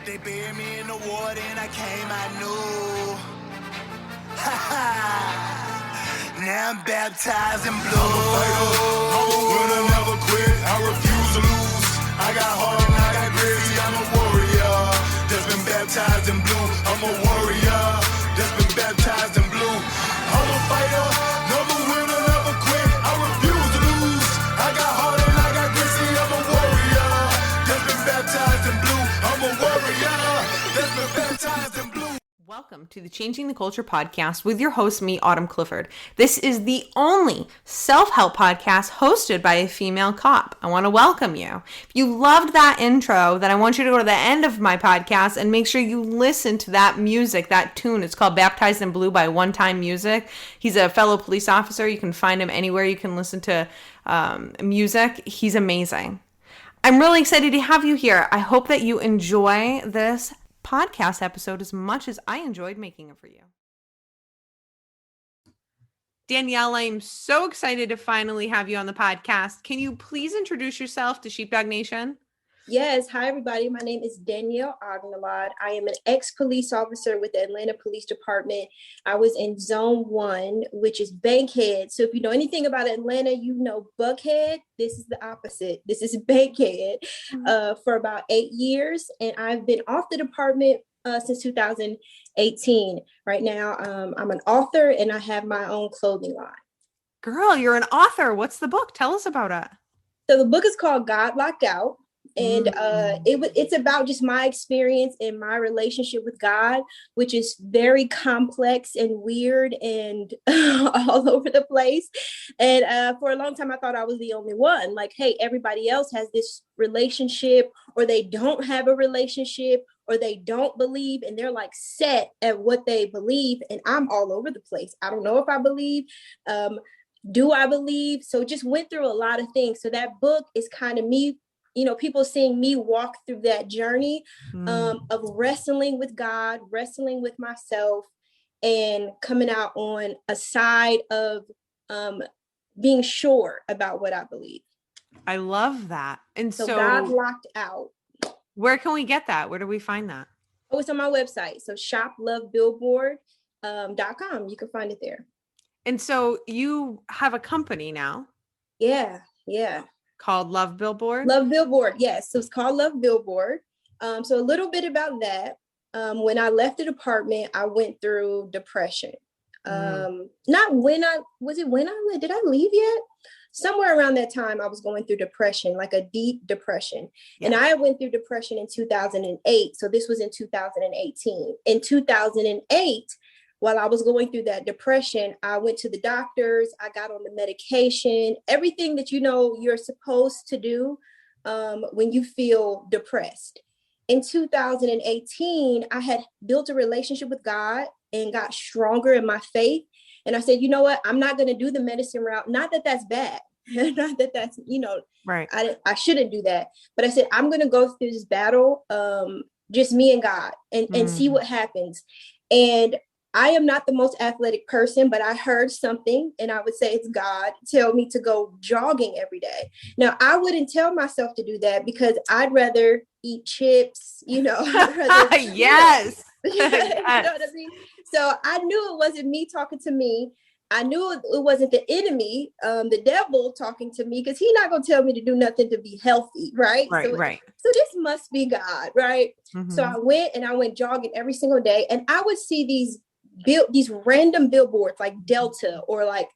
They buried me in the water and I came out new. Now I'm baptized in blue. I'm a fighter, I'm a winner, never quit. I refuse to lose. I got heart and I got grit. See, I'm a warrior that's been baptized in blue. I'm a warrior that's been baptized in blue. I'm a fighter, never winner, never quit. I refuse to lose. I got heart and I got grit. See, I'm a warrior that's been baptized in blue. I'm a warrior that's been baptized in blue. Welcome to the Changing the Culture podcast with your host, me, Autumn Clifford. This is the only self-help podcast hosted by a female cop. I want to welcome you. If you loved that intro, then I want you to go to the end of my podcast and make sure you listen to that music, that tune. It's called Baptized in Blue by One Time Music. He's a fellow police officer. You can find him anywhere you can listen to music. He's amazing. I'm really excited to have you here. I hope that you enjoy this podcast episode as much as I enjoyed making it for you. Danielle, I'm so excited to finally have you on the podcast. Can you please introduce yourself to Sheepdog Nation? Yes. Hi, everybody. My name is Danielle Ta'Shae. I am an ex-police officer with the Atlanta Police Department. I was in Zone 1, which is Bankhead. So if you know anything about Atlanta, you know Buckhead. This is the opposite. This is Bankhead for about 8 years. And I've been off the department since 2018. Right now, I'm an author and I have my own clothing line. Girl, you're an author. What's the book? Tell us about it. So the book is called God Locked Out. And it's about just my experience and my relationship with God, which is very complex and weird and all over the place. And for a long time, I thought I was the only one. Like, hey, everybody else has this relationship, or they don't have a relationship, or they don't believe, and they're like set at what they believe. And I'm all over the place. I don't know if I believe. Do I believe? So just went through a lot of things. So that book is kind of me, you know, people seeing me walk through that journey of wrestling with God, wrestling with myself, and coming out on a side of being sure about what I believe. I love that. And so God Locked Out. Where can we get that? Where do we find that? Oh, it's on my website. So shop Lovebillboard.com. You can find it there. And so you have a company now. Yeah. Called Lovebillboard? Lovebillboard, yes. So it's called Lovebillboard. So a little bit about that. When I left the department, I went through depression. Not when I did I leave yet? Somewhere around that time, I was going through depression, like a deep depression. Yeah. And I went through depression in 2008. So this was in 2018. In 2008, while I was going through that depression, I went to the doctors, I got on the medication, everything that you know you're supposed to do when you feel depressed. In 2018, I had built a relationship with God and got stronger in my faith. And I said, you know what, I'm not going to do the medicine route. Not that that's bad. Not that that's, you know, right. I shouldn't do that. But I said, I'm going to go through this battle, just me and God, and see what happens. And I am not the most athletic person, but I heard something, and I would say it's God, tell me to go jogging every day. Now, I wouldn't tell myself to do that because I'd rather eat chips, you know. Yes. You know what I mean? So I knew it wasn't me talking to me. I knew it wasn't the enemy, the devil talking to me, because he's not going to tell me to do nothing to be healthy, right? Right. So this must be God, right? Mm-hmm. So I went jogging every single day, and I would see these random billboards like Delta or like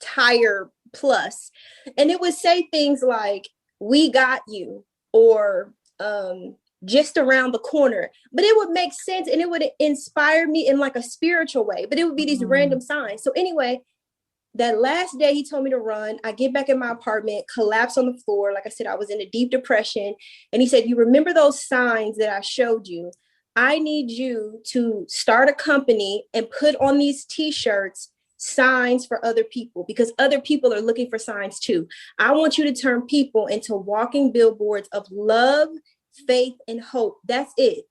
Tire Plus, and it would say things like, "We got you," or just around the corner, but it would make sense and it would inspire me in like a spiritual way, but it would be these random signs. So anyway, that last day he told me to run, I get back in my apartment, collapse on the floor. Like I said, I was in a deep depression. And he said, you remember those signs that I showed you? I need you to start a company and put on these t-shirts signs for other people, because other people are looking for signs too. I want you to turn people into walking billboards of love, faith, and hope. That's it.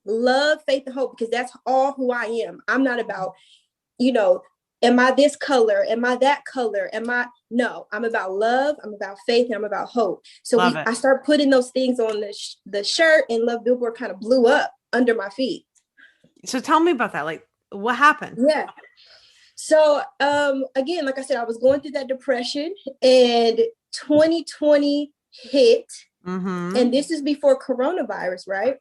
Love, faith, and hope, because that's all who I am. I'm not about, you know, am I this color? Am I that color? No, I'm about love. I'm about faith, and I'm about hope. So I start putting those things on the shirt, and Love Billboard kind of blew up. under my feet. So tell me about that. Like, what happened? Yeah. So again, like I said, I was going through that depression, and 2020 hit. And this is before coronavirus, right?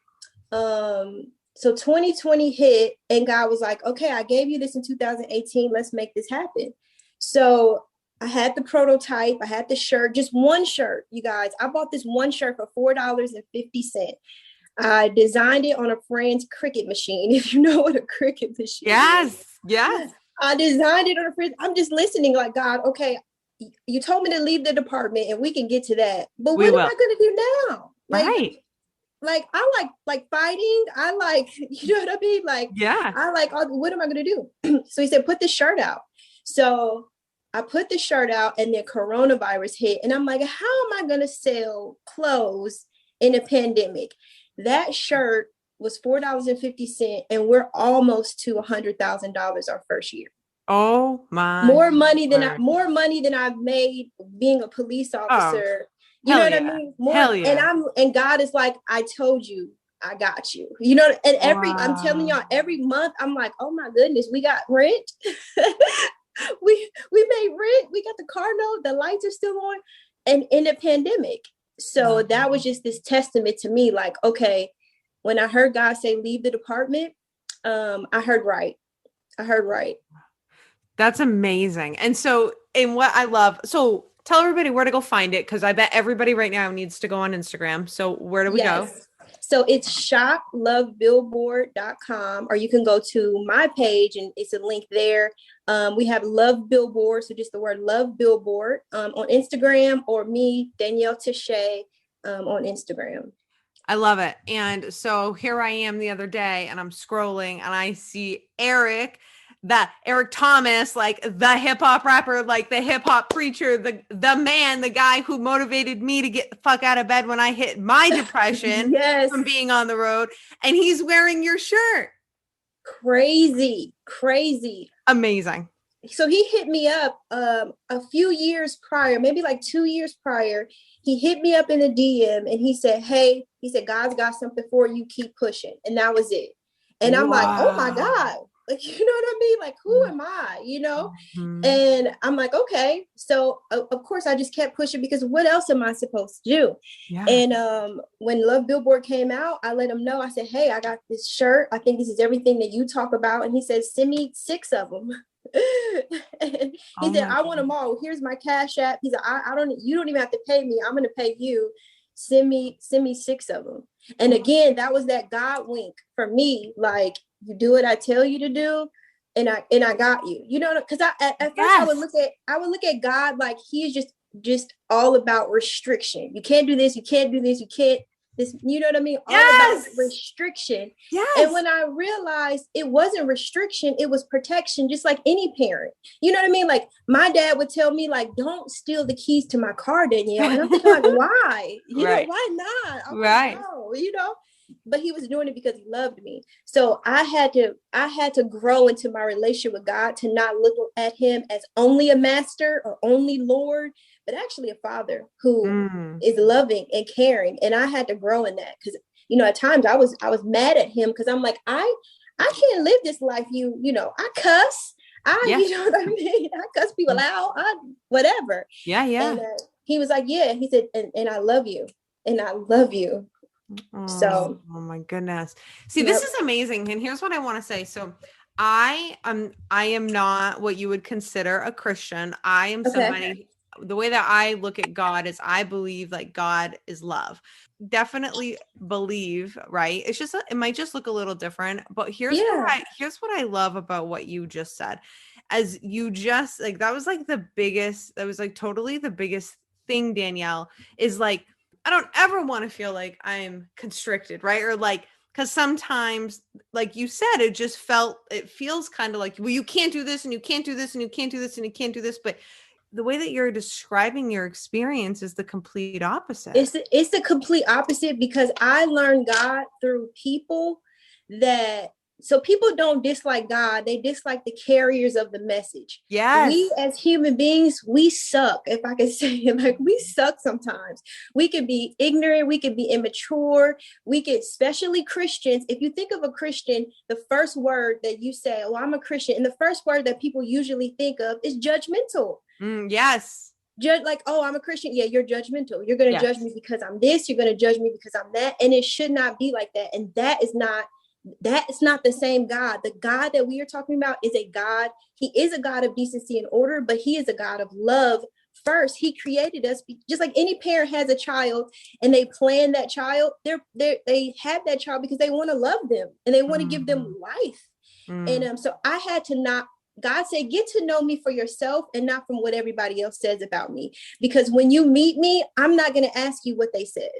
So 2020 hit, and God was like, okay, I gave you this in 2018. Let's make this happen. So I had the prototype. I had the shirt, just one shirt, you guys. I bought this one shirt for $4.50. I designed it on a friend's Cricut machine, if you know what a Cricut machine is. Yes. I designed it on a friend. I'm just listening like, God, okay, you told me to leave the department, and we can get to that. But what am I going to do now? Like I like fighting. I like, you know what I mean? Like, yeah, I like, what am I going to do? So he said, put this shirt out. So I put the shirt out, and then coronavirus hit. And I'm like, how am I going to sell clothes in a pandemic? That shirt was $4.50, and we're almost to $100,000 our first year. Oh my! More money than I've made being a police officer. You know what I mean? Hell yeah. And God is like, I told you, I got you. You know, and I'm telling y'all, every month I'm like, oh my goodness, we got rent. we made rent. We got the car note. The lights are still on, and in the pandemic. So that was just this testament to me. Like, okay, when I heard God say, leave the department, I heard right. That's amazing. And so, and what I love, so tell everybody where to go find it, because I bet everybody right now needs to go on Instagram. So where do we go? So it's shoplovebillboard.com, or you can go to my page and it's a link there. We have Love Billboard, so just the word Love Billboard on Instagram, or me, Danielle Ta'Shae, on Instagram. I love it. And so here I am the other day, and I'm scrolling, and I see Eric Thomas, like the hip hop rapper, like the hip hop preacher, the man, the guy who motivated me to get the fuck out of bed when I hit my depression from being on the road. And he's wearing your shirt. Crazy. Amazing. So he hit me up a few years prior, maybe like 2 years prior. He hit me up in a DM, and he said, hey, God's got something for you. Keep pushing. And that was it. And I'm like, oh my God. Like, you know what I mean? Like, who am I, you know? And I'm like, okay. So of course I just kept pushing, because what else am I supposed to do? Yeah. And when Love Billboard came out, I let him know. I said, hey, I got this shirt. I think this is everything that you talk about. And he said, send me 6 of them. And he said, I want them all. Here's my Cash App. He said, you don't even have to pay me. I'm going to pay you. Send me 6 of them. And again, that was that God wink for me. Like, you do what I tell you to do, and I got you. You know, because at first I would look at God like he is just all about restriction. You can't do this. You can't do this. You can't this. You know what I mean? All about restriction. Yes. And when I realized it wasn't restriction, it was protection, just like any parent. You know what I mean? Like, my dad would tell me, like, don't steal the keys to my car, Danielle. And I'm thinking, like, why? You know, why not? I'm like, no, you know. But he was doing it because he loved me. So I had to grow into my relationship with God, to not look at him as only a master or only Lord, but actually a father who is loving and caring. And I had to grow in that, because, you know, at times I was mad at him, because I'm like, I can't live this life. You know, I cuss. You know what I mean? I cuss people out. Whatever. Yeah. And he was like, yeah. He said, and I love you. And I love you. Oh my goodness. See, this is amazing. And here's what I want to say. So I am not what you would consider a Christian. I am somebody, the way that I look at God is I believe like God is love. Definitely believe, right? It's just, it might just look a little different, but here's what I love about what you just said. As you just like, that was like totally the biggest thing, Danielle, is like, I don't ever want to feel like I'm constricted, right? Or like, because sometimes, like you said, it feels kind of like, well, you can't do this, and you can't do this, and you can't do this, and you can't do this. But the way that you're describing your experience is the complete opposite. It's the complete opposite, because I learned God through people that so people don't dislike God. They dislike the carriers of the message. Yes. We as human beings, we suck. If I could say it, like we suck sometimes. We could be ignorant. We could be immature. We could, especially Christians. If you think of a Christian, the first word that you say, oh, I'm a Christian. And the first word that people usually think of is judgmental. Yes. Judge, like, oh, I'm a Christian. Yeah, you're judgmental. You're going to judge me because I'm this. You're going to judge me because I'm that. And it should not be like that. And that's not the same God. The God that we are talking about is a God. He is a God of decency and order, but he is a God of love. First, he created us just like any parent has a child and they plan that child. They have that child because they want to love them and they want to give them life. And so I had to not. God said, get to know me for yourself and not from what everybody else says about me. Because when you meet me, I'm not going to ask you what they said.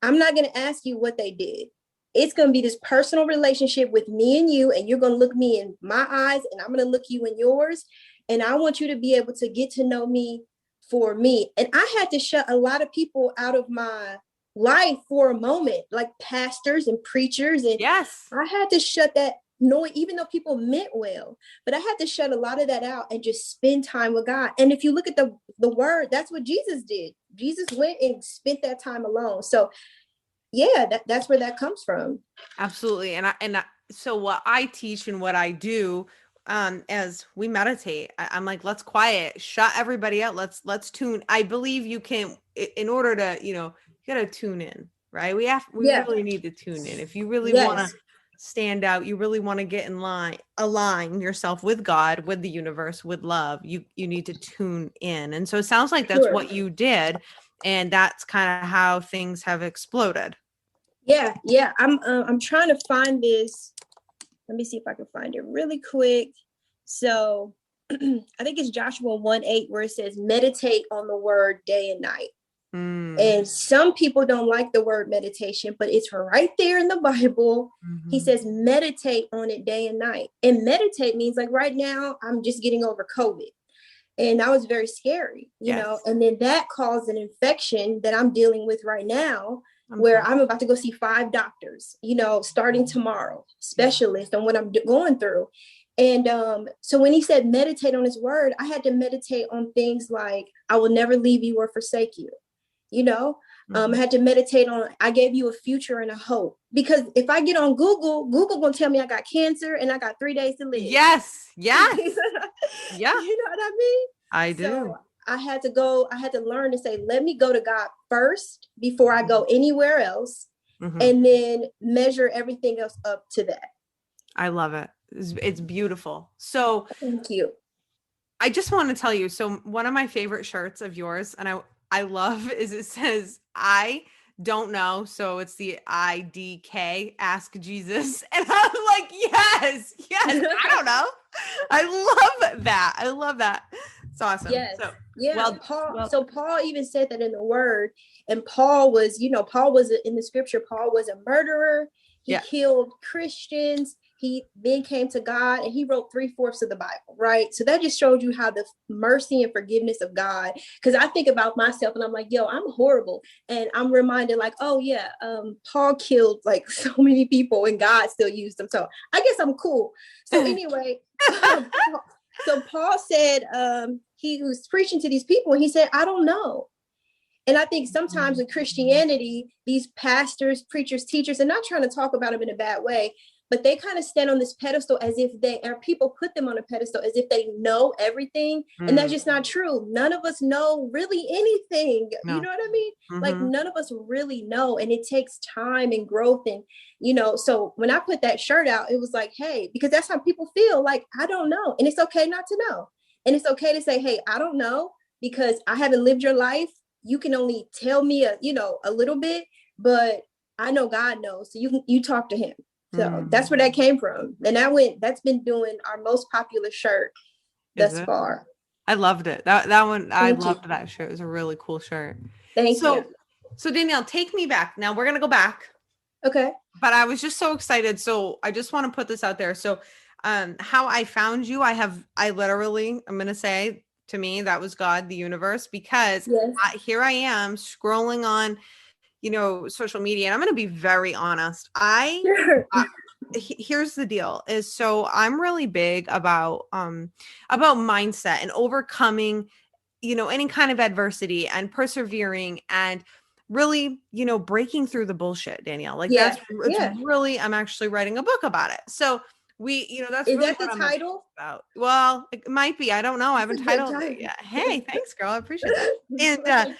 I'm not going to ask you what they did. It's going to be this personal relationship with me and you, and you're going to look me in my eyes and I'm going to look you in yours. And I want you to be able to get to know me for me. And I had to shut a lot of people out of my life for a moment, like pastors and preachers. And yes, I had to shut that noise, even though people meant well, but I had to shut a lot of that out and just spend time with God. And if you look at the word, that's what Jesus did. Jesus went and spent that time alone. So yeah, that's where that comes from. Absolutely. So what I teach and what I do, as we meditate, I'm like, let's quiet, shut everybody out. Let's tune. I believe you can, in order to, you got to tune in, right? We really need to tune in. If you really want to stand out, you really want to get in line, align yourself with God, with the universe, with love, you need to tune in. And so it sounds like that's what you did. And that's kind of how things have exploded. Yeah. I'm trying to find this. Let me see if I can find it really quick. So I think it's Joshua 1:8 where it says, meditate on the word day and night. And some people don't like the word meditation, but it's right there in the Bible. He says, meditate on it day and night. And meditate means like right now, I'm just getting over COVID. And that was very scary, you know, and then that caused an infection that I'm dealing with right now, where I'm about to go see 5 doctors, starting tomorrow, specialists on what I'm going through. And so when he said meditate on his word, I had to meditate on things like, I will never leave you or forsake you. I had to meditate on, I gave you a future and a hope, because if I get on Google gonna tell me I got cancer and I got 3 days to live. Yes. Yeah. You know what I mean? I do. So I had to learn to say, let me go to God first before I go anywhere else, and then measure everything else up to that. I love it. It's beautiful. So thank you. I just want to tell you, so one of my favorite shirts of yours, and I love, is it says, I don't know. So it's the IDK, ask Jesus. And I'm like, yes, I don't know. I love that. It's awesome. Yes. So, yeah. Paul even said that in the word, and Paul was in the scripture, Paul was a murderer. He killed Christians. He then came to God and he wrote 3/4 of the Bible, right? So that just showed you how the mercy and forgiveness of God, because I think about myself and I'm like, yo, I'm horrible. And I'm reminded like, oh yeah, Paul killed like so many people and God still used them. So I guess I'm cool. So anyway, so Paul said, he was preaching to these people and he said, I don't know. And I think sometimes in Christianity, these pastors, preachers, teachers, and not trying to talk about them in a bad way, but they kind of stand on this pedestal as if people put them on a pedestal as if they know everything. And that's just not true. None of us know really anything. No. You know what I mean? Like none of us really know. And it takes time and growth. And, so when I put that shirt out, it was like, hey, because that's how people feel. Like, I don't know. And it's okay not to know. And it's okay to say, hey, I don't know, because I haven't lived your life. You can only tell me a little bit, but I know God knows. So you talk to him. So that's where that came from. And that's been doing our most popular shirt thus far. I loved it. That one, I loved that shirt. It was a really cool shirt. Thank you. So Danielle, take me back. Now we're going to go back. Okay. But I was just so excited. So I just want to put this out there. So how I found you, I'm going to say, to me, that was God, the universe, because here I am scrolling on social media. And I'm going to be very honest. here's the deal is, so I'm really big about mindset and overcoming, any kind of adversity and persevering and really, breaking through the bullshit, Danielle. Like Yeah. it's really, I'm actually writing a book about it. So that's Is really that what the I'm title? about. Well, it might be, I don't know. I haven't That's a good titled it title. yet. Hey, thanks girl. I appreciate that.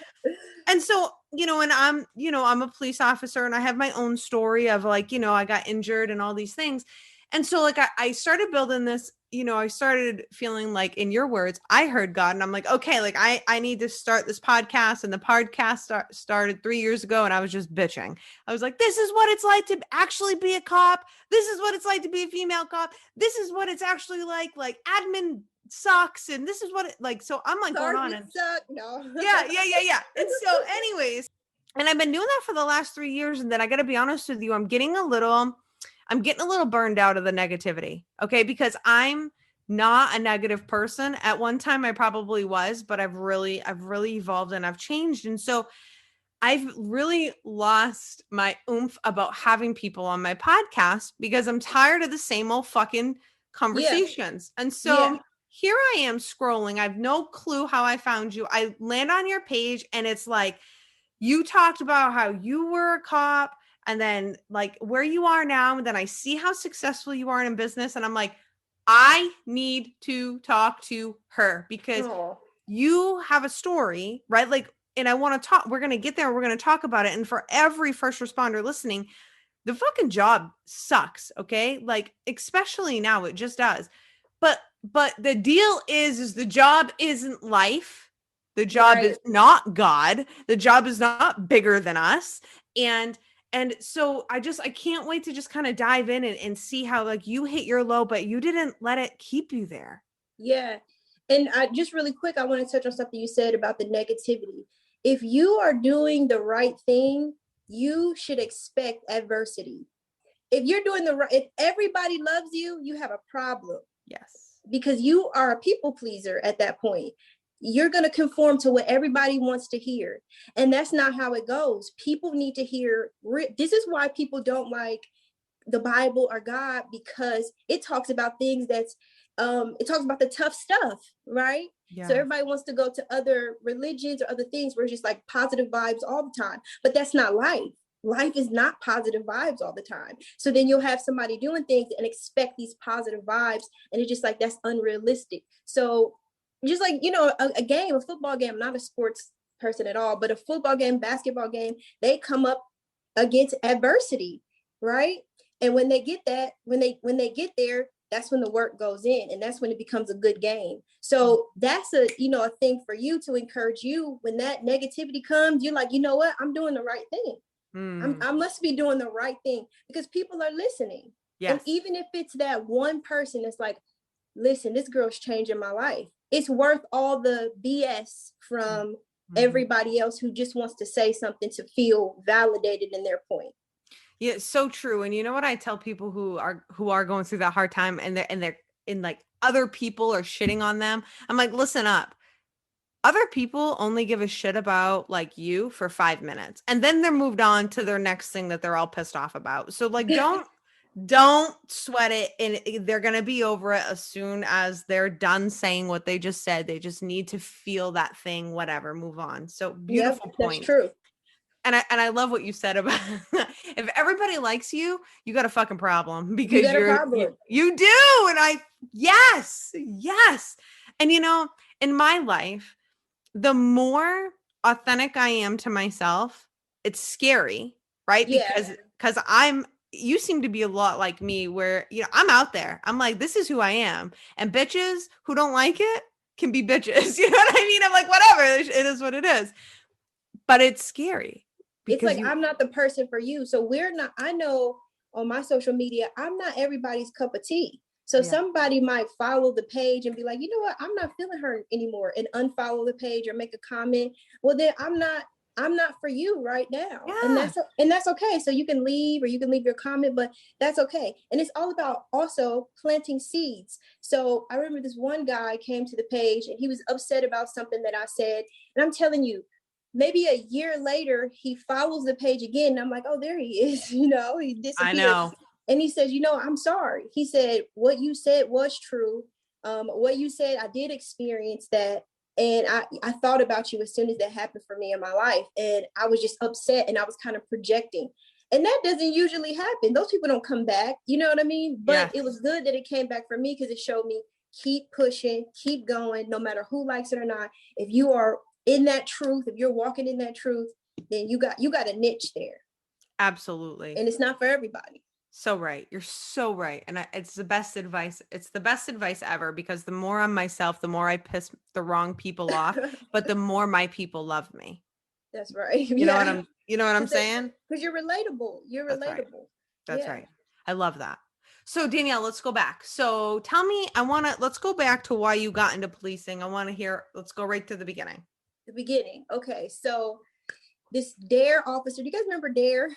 And so, and I'm a police officer and I have my own story of like, I got injured and all these things. And so like, I started building this, I started feeling like, in your words, I heard God and I'm like, okay, like I need to start this podcast, and the podcast started 3 years ago and I was just bitching. I was like, this is what it's like to actually be a cop. This is what it's like to be a female cop. This is what it's actually like admin sucks. And this is what it like, so I'm like going on and suck. No. yeah. And so anyways, and I've been doing that for the last 3 years. And then I got to be honest with you, I'm getting a little burned out of the negativity. Okay. Because I'm not a negative person. At one time I probably was, but I've really evolved and I've changed. And so I've really lost my oomph about having people on my podcast because I'm tired of the same old fucking conversations. And so here I am scrolling. I have no clue how I found you. I land on your page and it's like, you talked about how you were a cop and then like where you are now. And then I see how successful you are in business. And I'm like, I need to talk to her because you have a story, right? Like, and I want to talk, we're going to get there. We're going to talk about it. And for every first responder listening, the fucking job sucks. Okay. Like, especially now it just does. But the deal is the job isn't life. The job is not God. The job is not bigger than us. And so I can't wait to just kind of dive in and see how like you hit your low, but you didn't let it keep you there. Yeah. And I just really quick, I want to touch on something you said about the negativity. If you are doing the right thing, you should expect adversity. If you're doing if everybody loves you, you have a problem. Yes. Because you are a people pleaser at that point. You're going to conform to what everybody wants to hear. And that's not how it goes. People need to hear. This is why people don't like the Bible or God, because it talks about things it talks about the tough stuff, right? Yeah. So everybody wants to go to other religions or other things where it's just like positive vibes all the time. But that's not life. Life is not positive vibes all the time. So then you'll have somebody doing things and expect these positive vibes. And it's just like, that's unrealistic. So just like, a football game, I'm not a sports person at all, but a football game, basketball game, they come up against adversity, right? And when they get that, when they get there, that's when the work goes in and that's when it becomes a good game. So that's a thing for you to encourage you when that negativity comes, you're like, you know what, I'm doing the right thing. I must be doing the right thing because people are listening. Yes. And even if it's that one person that's like, listen, this girl's changing my life. It's worth all the BS from everybody else who just wants to say something to feel validated in their point. Yeah, so true. And you know what I tell people who are going through that hard time and they're in like other people are shitting on them. I'm like, listen up. Other people only give a shit about like you for 5 minutes and then they're moved on to their next thing that they're all pissed off about. So like, don't sweat it. And they're going to be over it as soon as they're done saying what they just said. They just need to feel that thing, whatever, move on. So beautiful point. That's true. And I love what you said about if everybody likes you, you got a fucking problem because you do. And yes. And in my life, the more authentic I am to myself, it's scary, right? Because you seem to be a lot like me where, I'm out there. I'm like, this is who I am. And bitches who don't like it can be bitches. You know what I mean? I'm like, whatever, it is what it is. But it's scary. It's like, I'm not the person for you. So I know on my social media, I'm not everybody's cup of tea. So somebody might follow the page and be like, you know what, I'm not feeling her anymore and unfollow the page or make a comment. Well, then I'm not for you right now. Yeah. And that's okay. So you can leave or you can leave your comment, but that's okay. And it's all about also planting seeds. So I remember this one guy came to the page and he was upset about something that I said. And I'm telling you, maybe a year later, he follows the page again. And I'm like, oh, there he is. He disappeared. I know. And he says, I'm sorry. He said, what you said was true. What you said, I did experience that. And I thought about you as soon as that happened for me in my life. And I was just upset and I was kind of projecting. And that doesn't usually happen. Those people don't come back. You know what I mean? But It was good that it came back for me because it showed me keep pushing, keep going, no matter who likes it or not. If you are in that truth, if you're walking in that truth, then you got a niche there. Absolutely. And it's not for everybody. So right. You're so right. And it's the best advice. It's the best advice ever, because the more I'm myself, the more I piss the wrong people off, but the more my people love me. That's right. You know what I'm saying? Because you're relatable. You're relatable. That's right. I love that. So Danielle, let's go back. So tell me, let's go back to why you got into policing. I want to hear, let's go right to the beginning. The beginning. Okay. So this DARE officer, do you guys remember DARE?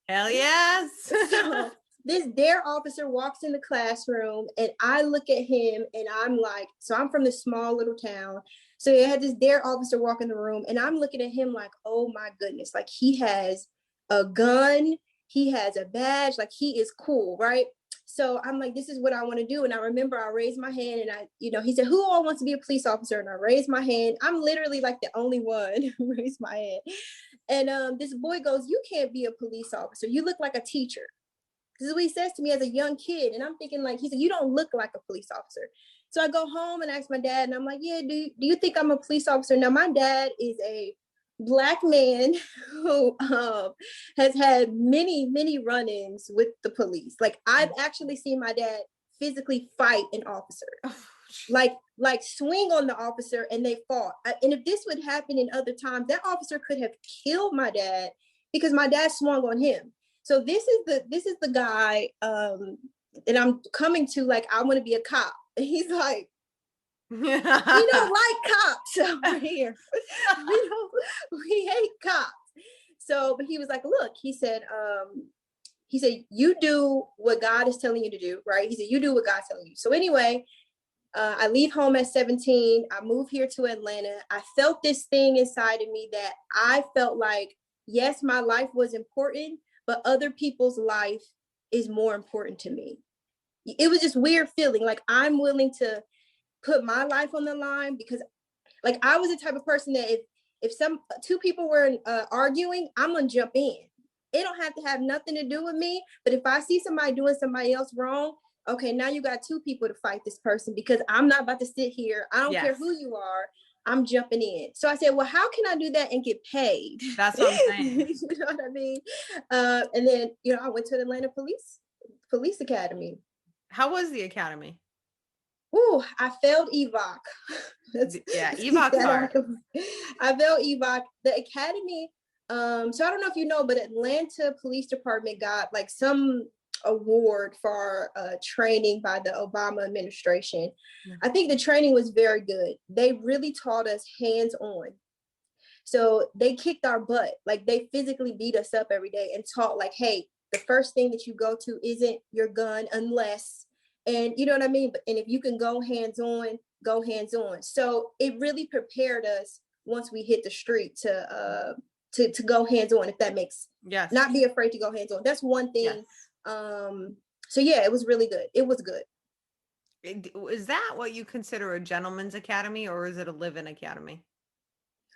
Hell yes. So this DARE officer walks in the classroom and I look at him and I'm like, so I'm from this small little town. So I had this DARE officer walk in the room and I'm looking at him like, oh my goodness, like he has a gun, he has a badge, like he is cool, right? So I'm like, this is what I want to do. And I remember I raised my hand and he said, who all wants to be a police officer? And I raised my hand. I'm literally like the only one who raised my hand. And this boy goes, you can't be a police officer. You look like a teacher. This is what he says to me as a young kid. And I'm thinking like, he said, you don't look like a police officer. So I go home and ask my dad and I'm like, yeah, do you think I'm a police officer? Now my dad is a Black man who has had many run-ins with the police. Like I've actually seen my dad physically fight an officer, like swing on the officer and they fought. And if this would happen in other times, that officer could have killed my dad because my dad swung on him. So this is the guy that I'm coming to, like, I want to be a cop. And he's like, we don't like cops over here. We hate cops. So, but he was like, look, he said, you do what God is telling you to do, right? He said, you do what God's telling you. So anyway, I leave home at 17. I move here to Atlanta. I felt this thing inside of me that I felt like, yes, my life was important, but other people's life is more important to me. It was just weird feeling like I'm willing to put my life on the line because, like, I was the type of person that if two people were arguing, I'm gonna jump in. It don't have to have nothing to do with me, but if I see somebody doing somebody else wrong, okay, now you got two people to fight this person because I'm not about to sit here. I don't care who you are. I'm jumping in. So I said, well, how can I do that and get paid? That's what I'm saying. You know what I mean? And then, I went to the Atlanta Police Academy. How was the academy? Ooh, I failed EVOC. EVOC's hard. I failed EVOC. The academy, so I don't know if you know, but Atlanta Police Department got like some award for training by the Obama administration. I think the training was very good. They really taught us hands-on. So they kicked our butt. Like they physically beat us up every day and taught like, hey, the first thing that you go to isn't your gun unless, and you know what I mean? And if you can go hands-on, go hands-on. So it really prepared us once we hit the street to go hands-on, if that makes, not be afraid to go hands-on. That's one thing. Yes. So yeah, it was really good. It was good. Is that what you consider a gentleman's academy or is it a live-in academy?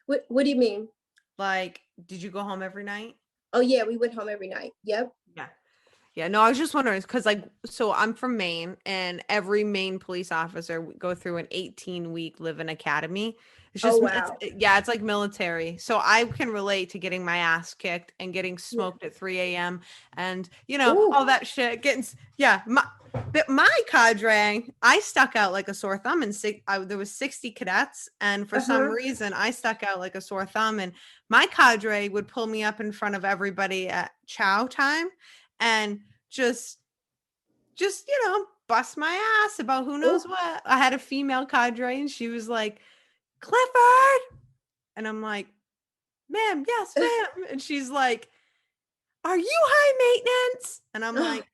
What do you mean? Like, did you go home every night? Oh yeah, we went home every night. Yep. Yeah. No, I was just wondering because so I'm from Maine and every Maine police officer would go through an 18-week live-in academy. It's just, it's like military. So I can relate to getting my ass kicked and getting smoked at 3 a.m. and, all that shit. My cadre, I stuck out like a sore thumb and there was 60 cadets. And for some reason I stuck out like a sore thumb and my cadre would pull me up in front of everybody at chow time and just, bust my ass about who knows what. I had a female cadre and she was like, Clifford. And I'm like, ma'am, yes, ma'am. And she's like, are you high maintenance? And I'm like,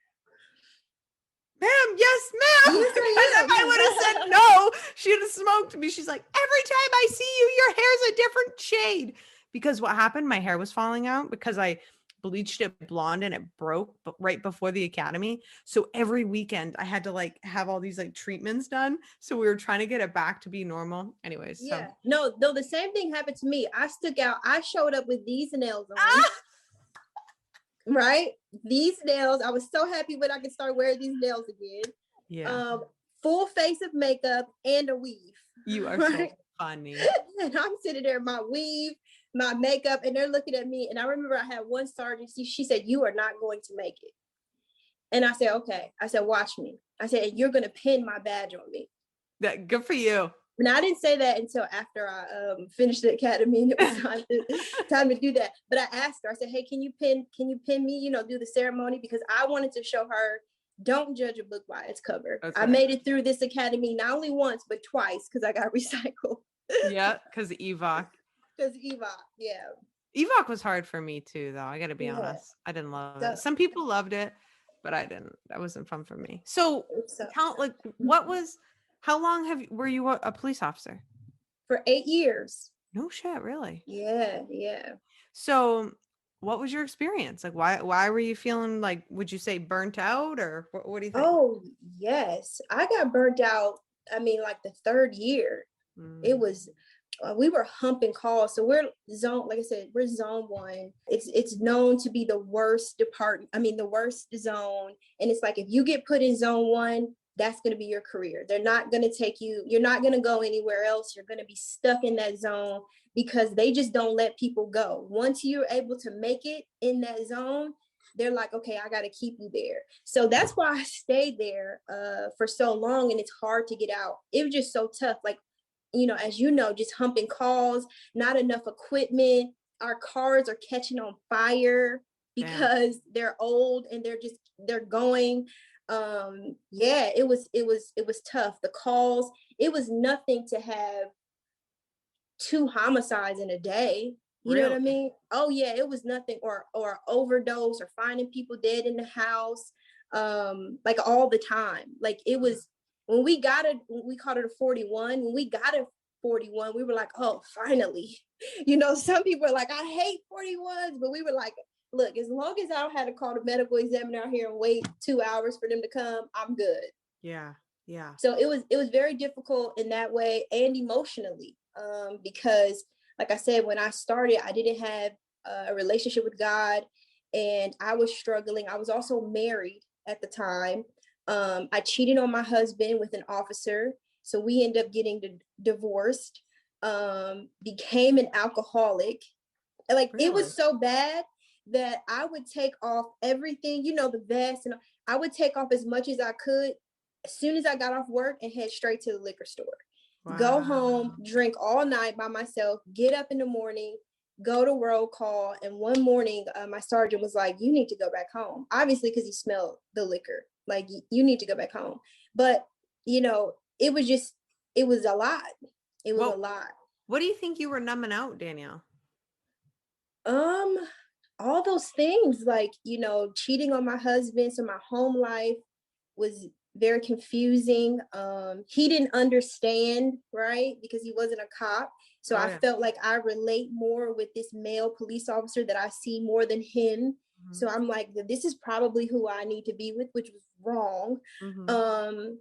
ma'am, yes, ma'am. If I would have said no, she'd have smoked me. She's like, every time I see you, your hair's a different shade. Because what happened, my hair was falling out because I bleached it blonde and it broke right before the academy. So every weekend I had to like have all these like treatments done. So we were trying to get it back to be normal. Anyways, Yeah. so No, the same thing happened to me. I stuck out. I showed up with these nails on. Right? These nails. I was so happy when I could start wearing these nails again. yeah. Full face of makeup and a weave. You are right? so funny. And I'm sitting there, my weave, my makeup, and they're looking at me. And I remember I had one sergeant, she said, "You are not going to make it." And I said, "Okay." I said, "Watch me." I said, "You're going to pin my badge on me." That good for you. And I didn't say that until after I finished the academy, and it was time to do that. But I asked her, I said, "Hey, can you pin me, do the ceremony?" Because I wanted to show her, don't judge a book by its cover. That's I right. made it through this academy not only once, but twice, because I got recycled. Yeah, because EVOC. Because EVOC, yeah. EVOC was hard for me too, though. I got to be Yeah. honest. I didn't love So- it. Some people loved it, but I didn't. That wasn't fun for me. So, So- how long were you a police officer? For 8 years. No shit, really? Yeah. So, what was your experience? Like, why were you feeling like, would you say burnt out, or what do you think? Oh, yes. I got burnt out. I mean, like the third year. It was, we were humping calls. So we're like I said, we're zone 1. It's known to be the worst department. I mean, the worst zone. And it's like, if you get put in zone 1, that's going to be your career. They're not going to take you. You're not going to go anywhere else. You're going to be stuck in that zone because they just don't let people go. Once you're able to make it in that zone, they're like, okay, I got to keep you there. So that's why I stayed there for so long. And it's hard to get out. It was just so tough. Like, as you know, just humping calls, not enough equipment. Our cars are catching on fire because they're old and they're going. It was tough. The calls, it was nothing to have 2 homicides in a day. You know what I mean? Oh yeah, it was nothing, or overdose, or finding people dead in the house, like all the time. Like it was, when we called it a 41. When we got a 41, we were like, oh, finally. Some people are like, I hate 41s, but we were like, look, as long as I don't have to call the medical examiner out here and wait 2 hours for them to come, I'm good. Yeah. So it was very difficult in that way, and emotionally, because, like I said, when I started, I didn't have a relationship with God, and I was struggling. I was also married at the time. I cheated on my husband with an officer, so we ended up getting divorced. Became an alcoholic. Like It was so bad that I would take off everything, the vest, and I would take off as much as I could as soon as I got off work and head straight to the liquor store. Wow. Go home, drink all night by myself, get up in the morning, go to roll call. And one morning, my sergeant was like, "You need to go back home." Obviously, because he smelled the liquor. Like, you need to go back home. But, it was a lot. It was a lot. What do you think you were numbing out, Danielle? All those things, like, cheating on my husband. So my home life was very confusing. He didn't understand, right? Because he wasn't a cop. So I felt like I relate more with this male police officer that I see more than him. Mm-hmm. So I'm like, this is probably who I need to be with, which was wrong. Mm-hmm.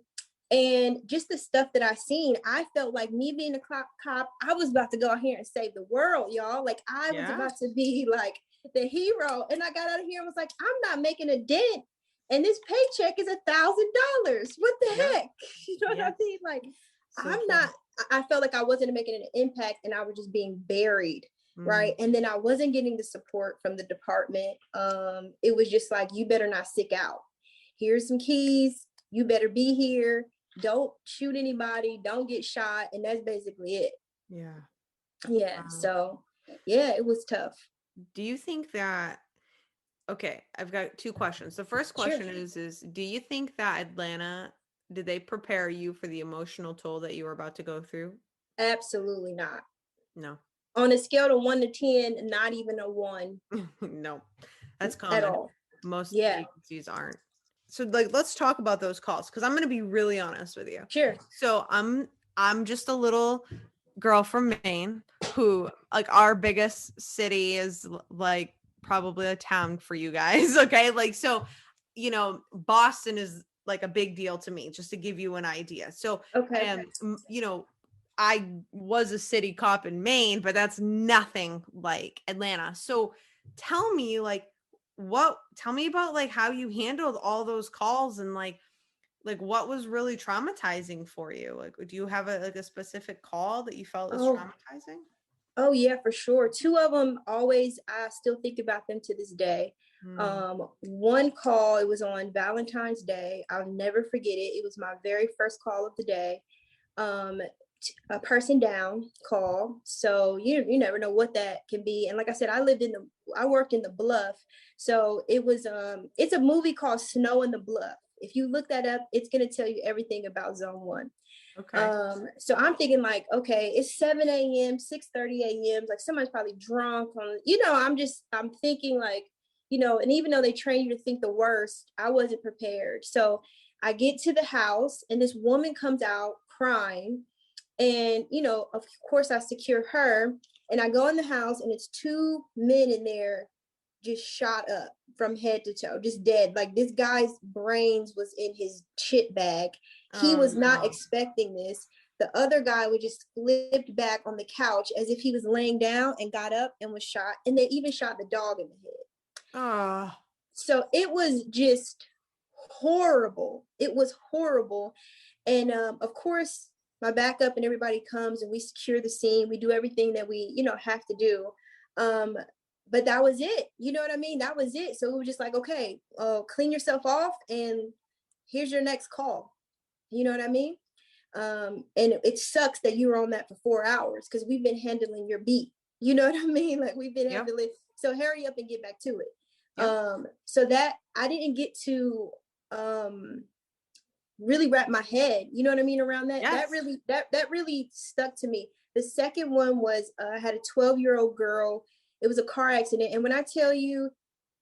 And just the stuff that I seen, I felt like me being a cop, I was about to go out here and save the world, y'all. Like I was about to be like the hero. And I got out of here and was like, I'm not making a dent. And this paycheck is $1,000. What the heck? You know what I mean? Like, so I felt like I wasn't making an impact, and I was just being buried. Right. And then I wasn't getting the support from the department. It was just like, you better not stick out. Here's some keys. You better be here. Don't shoot anybody. Don't get shot. And that's basically it. Yeah. Wow. So, it was tough. Do you think that, okay, I've got 2 questions. The first question is do you think that Atlanta, did they prepare you for the emotional toll that you were about to go through? Absolutely not. No. On a scale of 1 to 10, not even a 1. No, that's common. At all. Most agencies aren't. So let's talk about those calls, because I'm going to be really honest with you. Sure. So I'm just a little girl from Maine who, like, our biggest city is like probably a town for you guys. Okay. Like, so, Boston is like a big deal to me, just to give you an idea. So, Okay. I was a city cop in Maine, but that's nothing like Atlanta. So tell me tell me about like how you handled all those calls and like what was really traumatizing for you? Like, do you have a specific call that you felt was Oh, traumatizing? oh yeah, for sure. Two of them always, I still think about them to this day. Mm, One call, it was on Valentine's Day. I'll never forget it. It was my very first call of the day. Um, a person down call. So you never know what that can be. And like I said, I worked in the Bluff. So it was it's a movie called Snow in the Bluff. If you look that up, it's going to tell you everything about Zone 1. okay. So I'm thinking like, okay, it's 7 a.m., 6:30 a.m. Like somebody's probably drunk on, I'm thinking like, and even though they train you to think the worst, I wasn't prepared. So I get to the house and this woman comes out crying. And, of course I secure her and I go in the house and it's two men in there just shot up from head to toe, just dead. Like this guy's brains was in his shit bag. He Oh, was not no. expecting this. The other guy was just flipped back on the couch as if he was laying down and got up and was shot. And they even shot the dog in the head. Oh, So it was just horrible. It was horrible. And of course, my backup and everybody comes and we secure the scene. We do everything that we, have to do. But that was it. You know what I mean? That was it. So it was just like, okay, clean yourself off and here's your next call. You know what I mean? And it sucks that you were on that for 4 hours because we've been handling your beat. You know what I mean? Like we've been yep. handling. So hurry up and get back to it. Yep. So that I didn't get to really wrap my head, you know what I mean, around that. Yes. That really stuck to me. The second one was I had a 12-year-old girl. It was a car accident. And when I tell you,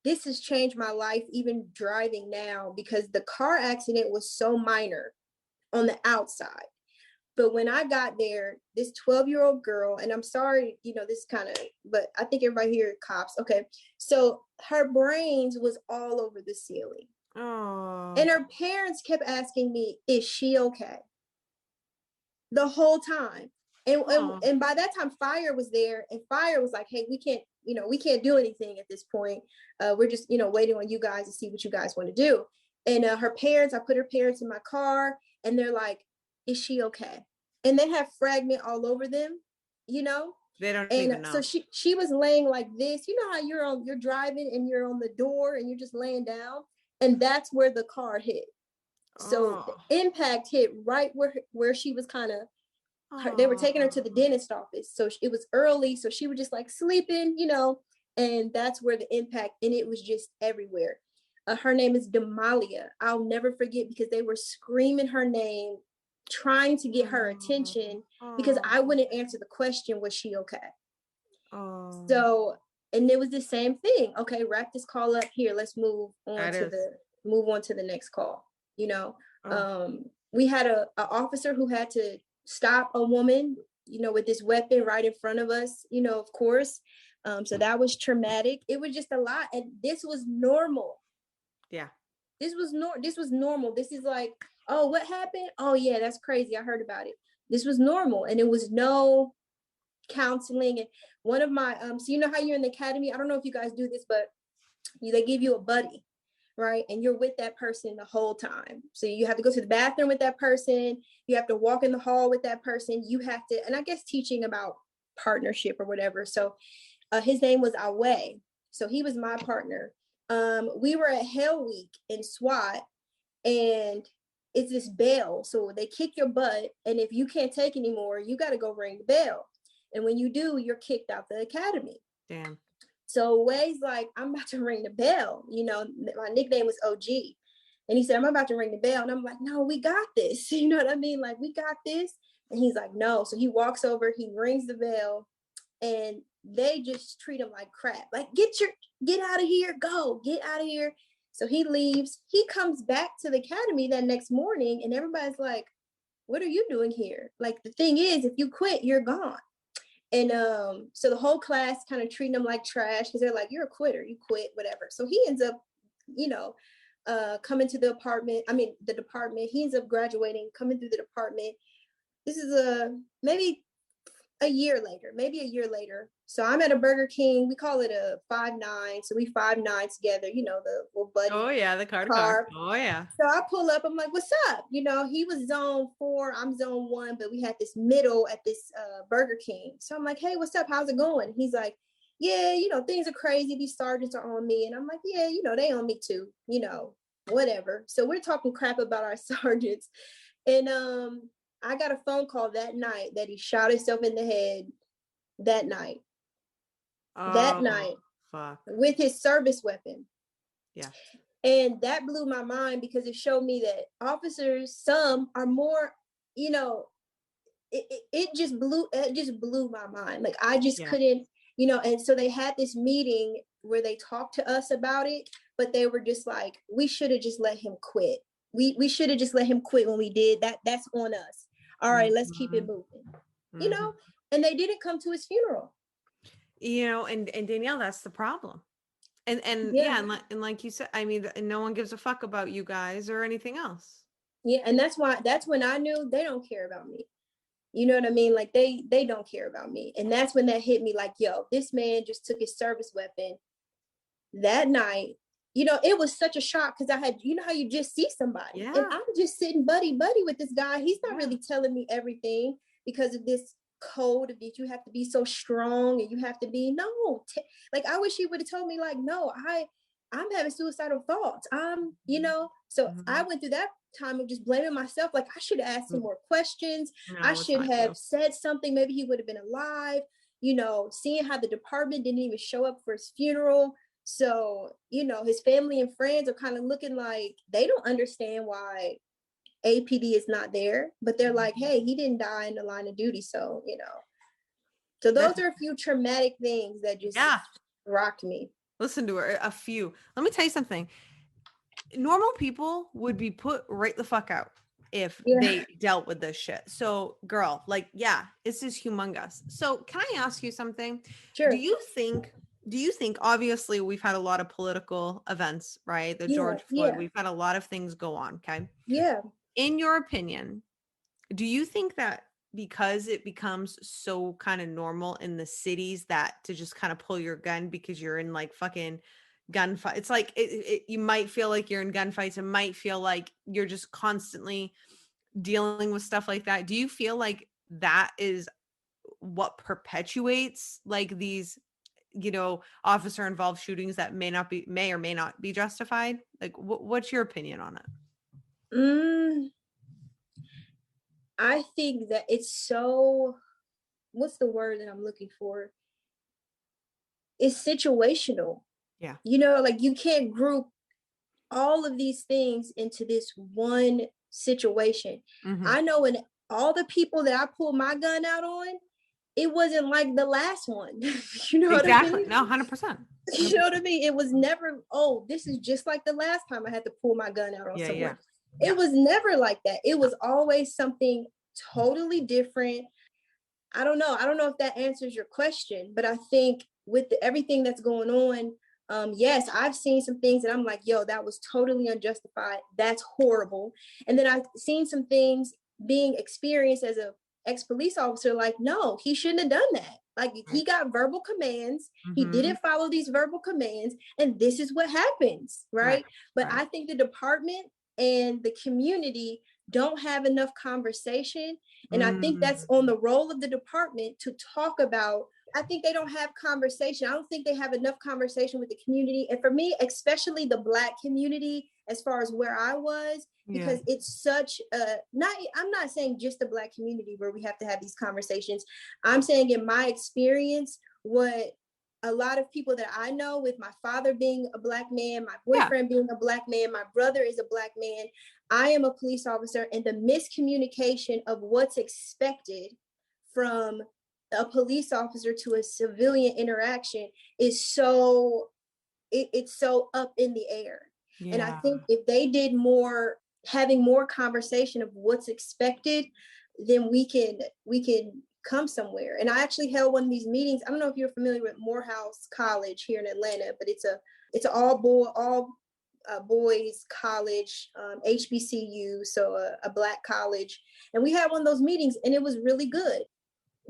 this has changed my life, even driving now, because the car accident was so minor on the outside. But when I got there, this 12-year-old girl, and I'm sorry, this kind of, but I think everybody here cops. Okay. So her brains was all over the ceiling. Oh. And her parents kept asking me, is she okay? The whole time. And by that time, fire was there, and fire was like, hey, we can't do anything at this point. We're just, waiting on you guys to see what you guys want to do. And I put her parents in my car, and they're like, is she okay? And they have fragment all over them, They don't and even know. so she was laying like this. You know how you're driving and you're on the door and you're just laying down, and that's where the car hit. So the impact hit right where she was kind of. They were taking her to the dentist office, so it was early. So she was just like sleeping, and that's where the impact. And it was just everywhere. Her name is Damalia. I'll never forget because they were screaming her name, trying to get her attention because I wouldn't answer the question, was she okay? So, and it was the same thing. Okay, wrap this call up here. Let's move on to the next call. We had a officer who had to stop a woman, with this weapon right in front of us, of course. So that was traumatic. It was just a lot. And this was normal. Yeah. This was normal. This is like, oh, what happened? Oh yeah, that's crazy. I heard about it. This was normal. And it was no counseling. And one of my, so you know how you're in the academy? I don't know if you guys do this, but they give you a buddy, right? And you're with that person the whole time. So you have to go to the bathroom with that person. You have to walk in the hall with that person. You have to, and I guess teaching about partnership or whatever. So his name was Awe. So he was my partner. We were at Hell Week in SWAT, and it's this bell. So they kick your butt. And if you can't take anymore, you got to go ring the bell. And when you do, you're kicked out the academy. Damn. So Way's like, I'm about to ring the bell. My nickname was OG. And he said, I'm about to ring the bell. And I'm like, no, we got this. You know what I mean? Like, we got this. And he's like, no. So he walks over, he rings the bell, and they just treat him like crap. Like, get out of here. Go, get out of here. So he leaves. He comes back to the academy that next morning, and everybody's like, what are you doing here? Like, the thing is, if you quit, you're gone. And so the whole class kind of treating him like trash because they're like, you're a quitter, you quit, whatever. So he ends up, coming to the department. He ends up graduating, coming through the department. This is maybe a year later. So I'm at a Burger King. We call it a 5-9. So we 5-9 together, the little buddy. Oh yeah, the car. Oh yeah. So I pull up, I'm like, what's up? He was zone 4, I'm zone 1, but we had this middle at this Burger King. So I'm like, hey, what's up? How's it going? He's like, yeah, things are crazy. These sergeants are on me. And I'm like, yeah, they on me too, whatever. So we're talking crap about our sergeants. And I got a phone call that night that he shot himself in the head that night. Fuck. With his service weapon. Yeah. And that blew my mind because it showed me that officers, some are more, it just blew my mind. Like I just couldn't, and so they had this meeting where they talked to us about it, but they were just like, we should have just let him quit. We should have just let him quit when we did that. That's on us. All right, let's keep it moving, and they didn't come to his funeral. And Danielle, that's the problem. And like you said, I mean, no one gives a fuck about you guys or anything else. Yeah. And that's when I knew they don't care about me. You know what I mean? Like they don't care about me. And that's when that hit me like, yo, this man just took his service weapon that night. It was such a shock because I had, how you just see somebody and I'm just sitting buddy with this guy. He's not really telling me everything because of this code of that you have to be so strong and you have to be like I wish he would have told me like, no, I'm having suicidal thoughts. So I went through that time of just blaming myself. Like I should have asked him more questions. I should have said something. Maybe he would have been alive, seeing how the department didn't even show up for his funeral. So, his family and friends are kind of looking like they don't understand why APD is not there, but they're like, hey, he didn't die in the line of duty. So, so those are a few traumatic things that just rocked me. Listen to her, a few. Let me tell you something. Normal people would be put right the fuck out if they dealt with this shit. So girl, this is humongous. So can I ask you something? Sure. Do you think obviously we've had a lot of political events, right? The George Floyd, we've had a lot of things go on. Okay. Yeah. In your opinion, do you think that because it becomes so kind of normal in the cities that to just kind of pull your gun because you're in like fucking gunfight, it's like you might feel like you're in gunfights and might feel like you're just constantly dealing with stuff like that. Do you feel like that is what perpetuates like these officer involved shootings that may or may not be justified? Like what's your opinion on it? I think that it's so, what's the word that I'm looking for? It's situational. Yeah. Like you can't group all of these things into this one situation. I know when all the people that I pulled my gun out on, it wasn't like the last one. What I mean? No, 100%. You know what I mean? It was never, this is just like the last time I had to pull my gun out on someone. Yeah. It was never like that. It was always something totally different. I don't know if that answers your question, but I think with everything that's going on, yes, I've seen some things and I'm like, yo, that was totally unjustified. That's horrible. And then I've seen some things being experienced as a ex-police officer, like, no, he shouldn't have done that. Like he got verbal commands. He didn't follow these verbal commands. And this is what happens. Right. But I think the department and the community don't have enough conversation. And I think that's on the role of the department to talk about. I think they don't have conversation. I don't think they have enough conversation with the community. And for me, especially the Black community, as far as where I was, because it's such I'm not saying just the Black community where we have to have these conversations. I'm saying in my experience, what a lot of people that I know, with my father being a Black man, my boyfriend being a Black man, my brother is a Black man, I am a police officer, and the miscommunication of what's expected from a police officer to a civilian interaction is so, it's so up in the air. And I think if they did having more conversation of what's expected, then we can come somewhere. And I actually held one of these meetings. I don't know if you're familiar with Morehouse College here in Atlanta, but it's an all boys college, HBCU, so a Black college. And we had one of those meetings, and it was really good.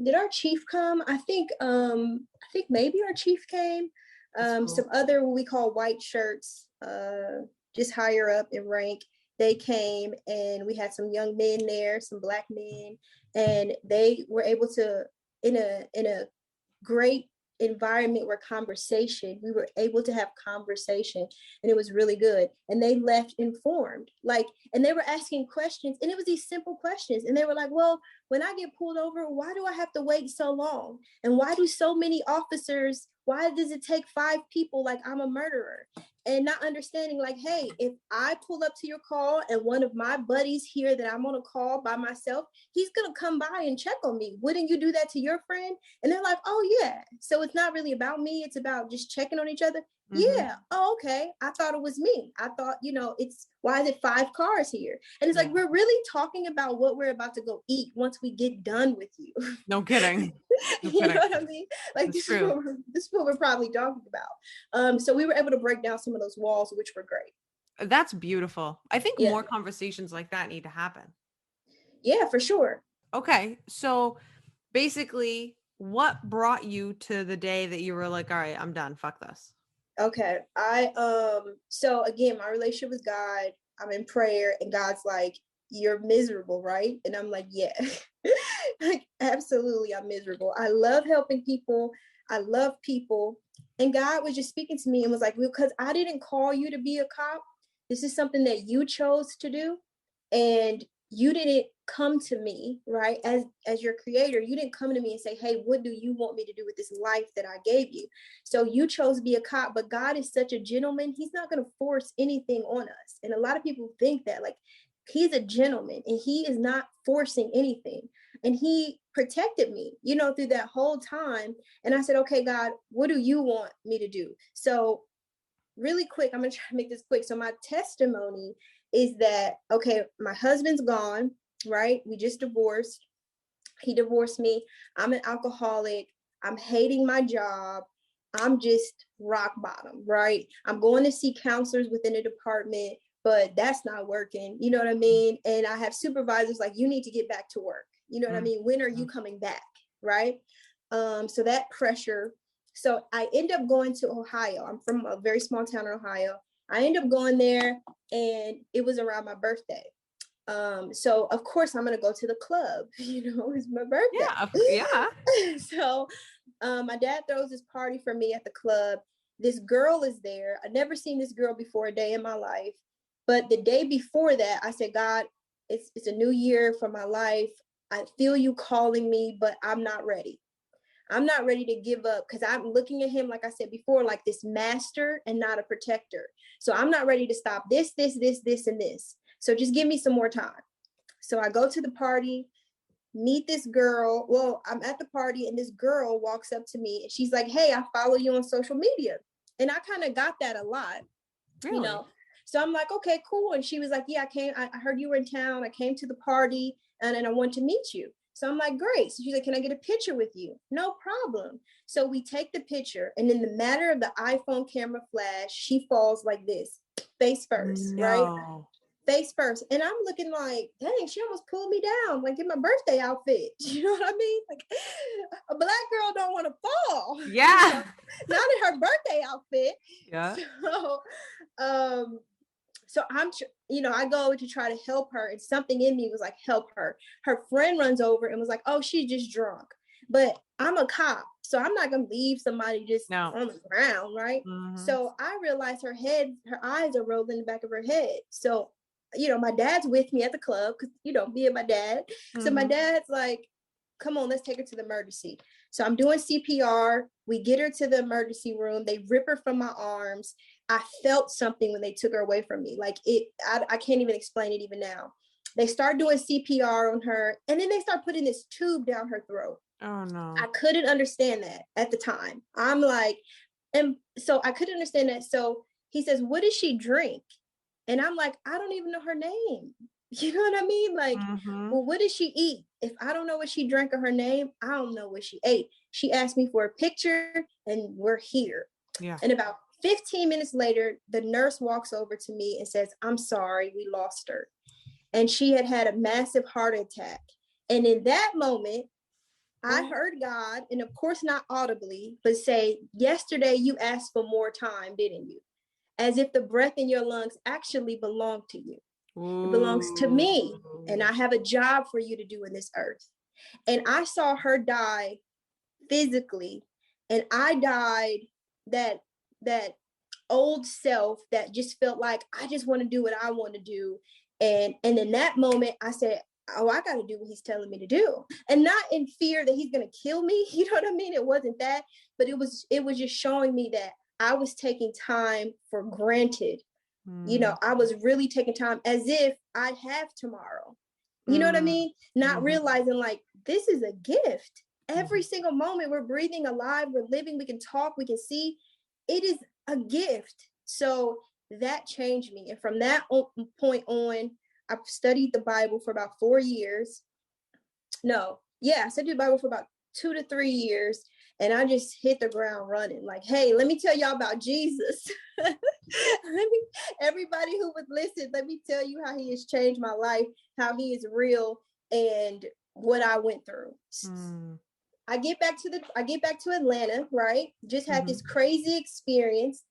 Did our chief come? I think maybe our chief came. Cool. Some other what we call white shirts, just higher up in rank. They came, and we had some young men there, some Black men, and they were able to, in a great environment where we were able to have conversation, and it was really good. And they left informed, and they were asking questions, and it was these simple questions. And they were like, well, when I get pulled over, why do I have to wait so long? And why do so many officers, why does it take 5 people like I'm a murderer? And not understanding, hey, if I pull up to your call and one of my buddies here that I'm on a call by myself, he's going to come by and check on me. Wouldn't you do that to your friend? And they're like, oh, yeah. So it's not really about me. It's about just checking on each other. Mm-hmm. Yeah. Oh, okay. I thought it was me. I thought, why is it 5 cars here? And it's we're really talking about what we're about to go eat once we get done with you. No kidding. No you kidding. know what I mean? This is what we're probably talking about. So we were able to break down some of those walls, which were great. That's beautiful. I think more conversations like that need to happen. Yeah, for sure. Okay. So basically, what brought you to the day that you were like, all right, I'm done. Fuck this. Okay. So again, my relationship with God, I'm in prayer, and God's like, you're miserable, right? And I'm like, yeah, absolutely. I'm miserable. I love helping people. I love people. And God was just speaking to me and was like, because I didn't call you to be a cop. This is something that you chose to do. And you didn't come to me, right? As your creator, you didn't come to me and say, hey, what do you want me to do with this life that I gave you? So you chose to be a cop, but God is such a gentleman. He's not going to force anything on us. And a lot of people think that he's a gentleman and he is not forcing anything. And he protected me, through that whole time. And I said, okay, God, what do you want me to do? So really quick, I'm going to try to make this quick. So my testimony is that, okay, my husband's gone, right? We just divorced. He divorced me. I'm an alcoholic. I'm hating my job. I'm just rock bottom, right? I'm going to see counselors within the department, but that's not working. You know what I mean? And I have supervisors like, you need to get back to work. You know what I mean? When are you coming back? Right? So that pressure. So I end up going to Ohio. I'm from a very small town in Ohio. I end up going there, and it was around my birthday. So of course I'm going to go to the club, it's my birthday. Yeah. So, my dad throws this party for me at the club. This girl is there. I've never seen this girl before a day in my life. But the day before that, I said, God, it's a new year for my life. I feel you calling me, but I'm not ready. I'm not ready to give up, because I'm looking at him, like I said before, like this master and not a protector. So I'm not ready to stop this, and this. So just give me some more time. So I go to the party, meet this girl. Well, I'm at the party, and this girl walks up to me, and she's like, hey, I follow you on social media. And I kind of got that a lot, really? So I'm like, okay, cool. And she was like, yeah, I heard you were in town. I came to the party, and I want to meet you. So I'm like, great. So she's like, can I get a picture with you? No problem. So we take the picture, and in the matter of the iPhone camera flash, she falls like this, face first, right? Face first. And I'm looking like, dang, she almost pulled me down, like in my birthday outfit. You know what I mean? Like, a Black girl don't want to fall. Yeah. Not in her birthday outfit. Yeah. So I'm, I go to try to help her, and something in me was like, help her. Her friend runs over and was like, oh, she's just drunk. But I'm a cop, so I'm not going to leave somebody just on the ground, right? Mm-hmm. So I realized her eyes are rolling in the back of her head. So, my dad's with me at the club, because, me and my dad. Mm-hmm. So my dad's like, come on, let's take her to the emergency. So I'm doing CPR. We get her to the emergency room. They rip her from my arms. I felt something when they took her away from me. Like I can't even explain it even now. They start doing CPR on her, and then they start putting this tube down her throat. Oh no. I couldn't understand that at the time. I'm like, and so I couldn't understand that. So he says, what does she drink? And I'm like, I don't even know her name. You know what I mean? Like, Mm-hmm. well, what did she eat? If I don't know what she drank or her name, I don't know what she ate. She asked me for a picture and we're here. Yeah. And about 15 minutes later, the nurse walks over to me and says, I'm sorry, we lost her. And she had had a massive heart attack. And in that moment, I heard God, and of course not audibly, but say, yesterday you asked for more time, didn't you? As if the breath in your lungs actually belonged to you. It belongs to me, and I have a job for you to do in this earth. And I saw her die physically, and I died that old self that just felt like I just want to do what I want to do. And in that moment, I said, oh, I got to do what he's telling me to do, and not in fear that he's going to kill me. You know what I mean? It wasn't that, but it was just showing me that I was taking time for granted. You know, I was really taking time as if I'd have tomorrow. You know what I mean? Not realizing like, this is a gift. Every single moment we're breathing, alive, we're living, we can talk, we can see. It is a gift. So that changed me. And from that point on, I studied the Bible for about 4 years. I studied the Bible for about 2 to 3 years. And I just hit the ground running. Like, hey, let me tell y'all about Jesus. Everybody who would listen, let me tell you how he has changed my life, how he is real, and what I went through. I get back to Atlanta, right? Just had this crazy experience.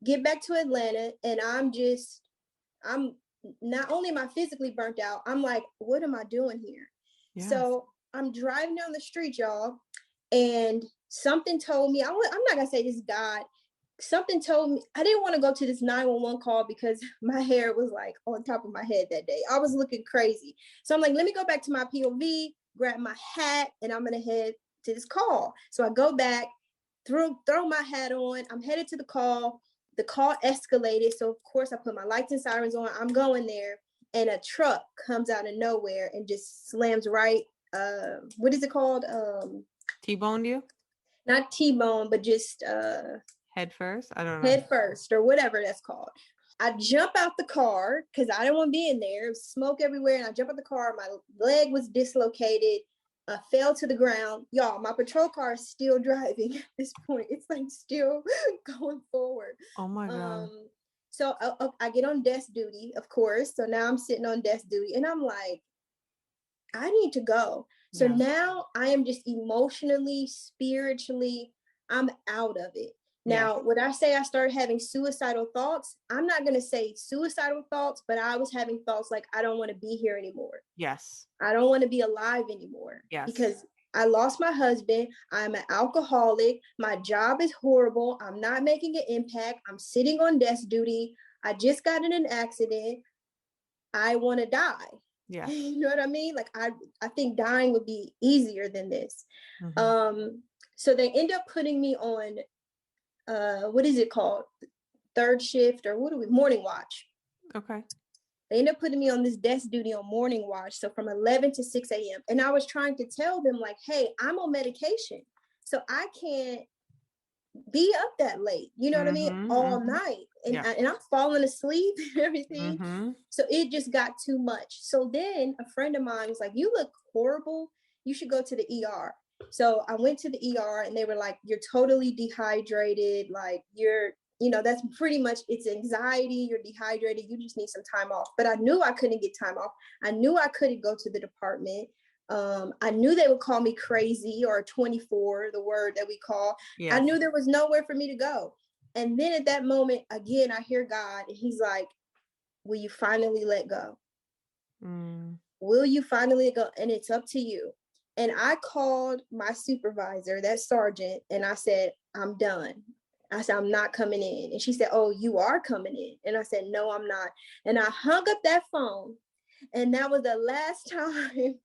Get back to Atlanta, and I'm not only am I physically burnt out, I'm like, what am I doing here? Yes. So I'm driving down the street, y'all, and something told me, I'm not gonna say this God, something told me I didn't want to go to this 911 call because my hair was like on top of my head that day. I was looking crazy. So I'm like, let me go back to my POV, grab my hat, and I'm gonna head to this call. So I go back, throw my hat on, I'm headed to the call. The call escalated. So of course I put my lights and sirens on. I'm going there, and a truck comes out of nowhere and just slams right. What is it called? T-boned you? Not T-bone, but just head first. I don't know. Head first, or whatever that's called. I jump out the car because I didn't want to be in there. It was smoke everywhere, and I jump out the car. My leg was dislocated. I fell to the ground. Y'all, my patrol car is still driving at this point. It's like still going forward. Oh my God. So I get on desk duty, of course. So now I'm sitting on desk duty, and I'm like, I need to go. So now I am just emotionally, spiritually, I'm out of it. Now, when I say I started having suicidal thoughts, I'm not going to say suicidal thoughts, but I was having thoughts like, I don't want to be here anymore. Yes. I don't want to be alive anymore. Yes. Because I lost my husband. I'm an alcoholic. My job is horrible. I'm not making an impact. I'm sitting on desk duty. I just got in an accident. I want to die. Yeah. You know what I mean? Like, I think dying would be easier than this. So they end up putting me on, what is it called? Third shift, or morning watch. Okay. They end up putting me on this desk duty on morning watch. So from 11 to 6 a.m. And I was trying to tell them like, hey, I'm on medication. So I can't be up that late. You know what I mean? All night. And, and I'm falling asleep and everything. So it just got too much. So then a friend of mine was like, you look horrible. You should go to the ER. So I went to the ER, and they were like, you're totally dehydrated. Like that's pretty much, it's anxiety. You're dehydrated. You just need some time off. But I knew I couldn't get time off. I knew I couldn't go to the department. I knew they would call me crazy, or 24, the word that we call. Yes. I knew there was nowhere for me to go. And then at that moment, again, I hear God, and he's like, will you finally let go? Will you finally let go? And it's up to you. And I called my supervisor, that sergeant, and I said, I'm done. I said, I'm not coming in. And she said, oh, you are coming in. And I said, no, I'm not. And I hung up that phone. And that was the last time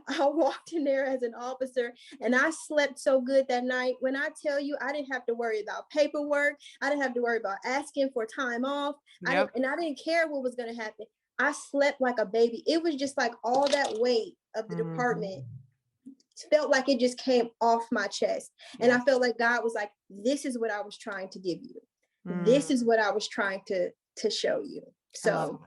I walked in there as an officer, and I slept so good that night. When I tell you, I didn't have to worry about paperwork. I didn't have to worry about asking for time off. Yep. I didn't care what was going to happen. I slept like a baby. It was just like all that weight of the department felt like it just came off my chest. And I felt like God was like, this is what I was trying to give you. This is what I was trying to show you. So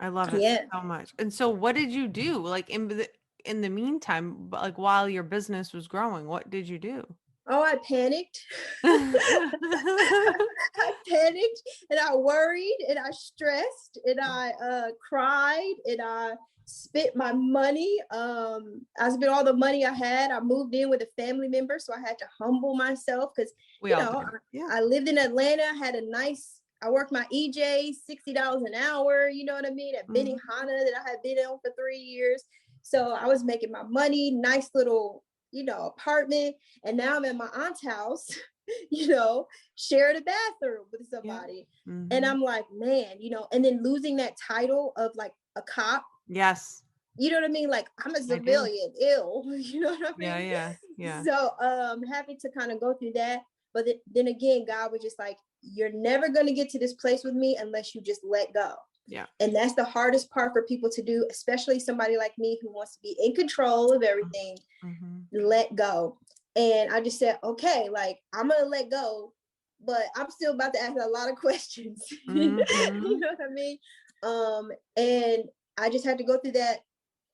I love it Yeah. so much. And so what did you do? Like in the meantime, like while your business was growing, what did you do? Oh, I panicked. I panicked and I worried and I stressed and I cried and I spent my money. I spent all the money I had. I moved in with a family member, so I had to humble myself because I lived in Atlanta. I worked my EJ $60 an hour. You know what I mean? At Benihana that I had been on for 3 years. So I was making my money, nice little, apartment. And now I'm at my aunt's house, sharing a bathroom with somebody. Yeah. Mm-hmm. And I'm like, man, and then losing that title of like a cop. Yes. You know what I mean? Like I'm a civilian, ill. You know what I mean? Yeah. So happy to kind of go through that. But then again, God was just like, you're never going to get to this place with me unless you just let go. Yeah. And that's the hardest part for people to do, especially somebody like me who wants to be in control of everything. Mm-hmm. Let go. And I just said, okay, like I'm going to let go, but I'm still about to ask a lot of questions. Mm-hmm. You know what I mean? And I just had to go through that.